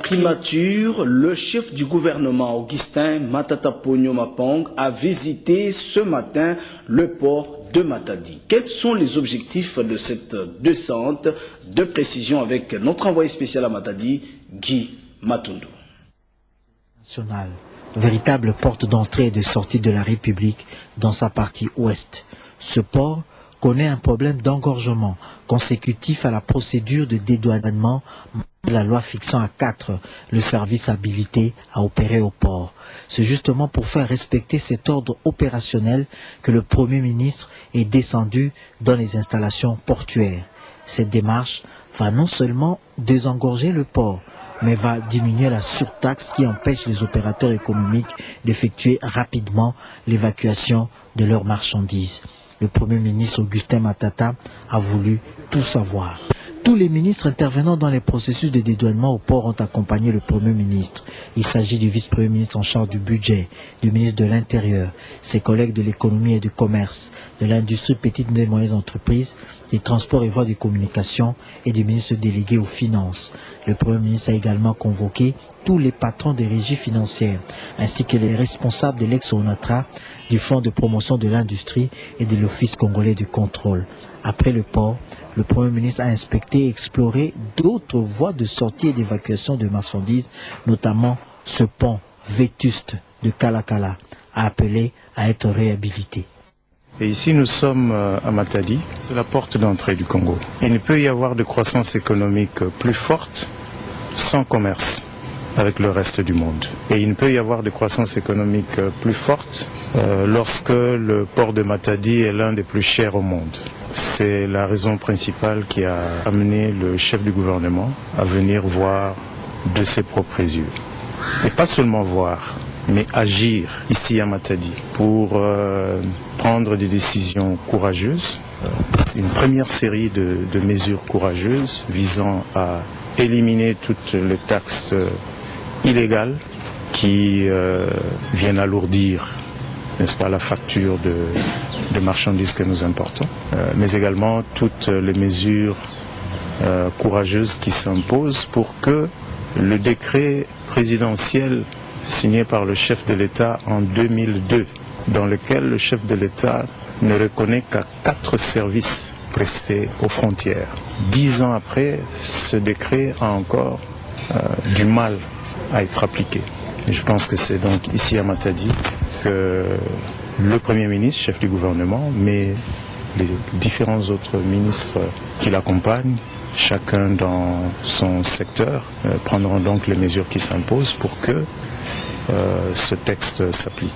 Primature, le chef du gouvernement Augustin Matata Ponyo Mapong a visité ce matin le port de Matadi. Quels sont les objectifs de cette descente? De précision avec notre envoyé spécial à Matadi, Guy Matundu. National, véritable porte d'entrée et de sortie de la République dans sa partie ouest. Ce port connaît un problème d'engorgement consécutif à la procédure de dédouanement de la loi fixant à 4 le service habilité à opérer au port. C'est justement pour faire respecter cet ordre opérationnel que le Premier ministre est descendu dans les installations portuaires. Cette démarche va non seulement désengorger le port, mais va diminuer la surtaxe qui empêche les opérateurs économiques d'effectuer rapidement l'évacuation de leurs marchandises. Le Premier ministre Augustin Matata a voulu tout savoir. Tous les ministres intervenant dans les processus de dédouanement au port ont accompagné le Premier ministre. Il s'agit du vice-premier ministre en charge du budget, du ministre de l'Intérieur, ses collègues de l'économie et du commerce, de l'industrie petite et moyennes entreprises, des transports et voies de communication et du ministre délégué aux finances. Le Premier ministre a également convoqué tous les patrons des régies financières, ainsi que les responsables de l'ex-ONATRA, du Fonds de promotion de l'industrie et de l'Office congolais du contrôle. Après le port, le Premier ministre a inspecté et exploré d'autres voies de sortie et d'évacuation de marchandises, notamment ce pont vétuste de Kalakala, appelé à être réhabilité. Et ici, nous sommes à Matadi, c'est la porte d'entrée du Congo. Il ne peut y avoir de croissance économique plus forte sans commerce avec le reste du monde. Et il ne peut y avoir de croissance économique plus forte lorsque le port de Matadi est l'un des plus chers au monde. C'est la raison principale qui a amené le chef du gouvernement à venir voir de ses propres yeux. Et pas seulement voir, mais agir ici à Matadi pour prendre des décisions courageuses. Une première série de mesures courageuses visant à éliminer toutes les taxes illégales qui viennent alourdir, n'est-ce pas, la facture de marchandises que nous importons, mais également toutes les mesures courageuses qui s'imposent pour que le décret présidentiel signé par le chef de l'État en 2002, dans lequel le chef de l'État ne reconnaît qu'à 4 services prestés aux frontières. 10 ans après, ce décret a encore du mal à être appliqué. Et je pense que c'est donc ici à Matadi que le Premier ministre, chef du gouvernement, mais les différents autres ministres qui l'accompagnent, chacun dans son secteur, prendront donc les mesures qui s'imposent pour que ce texte s'applique.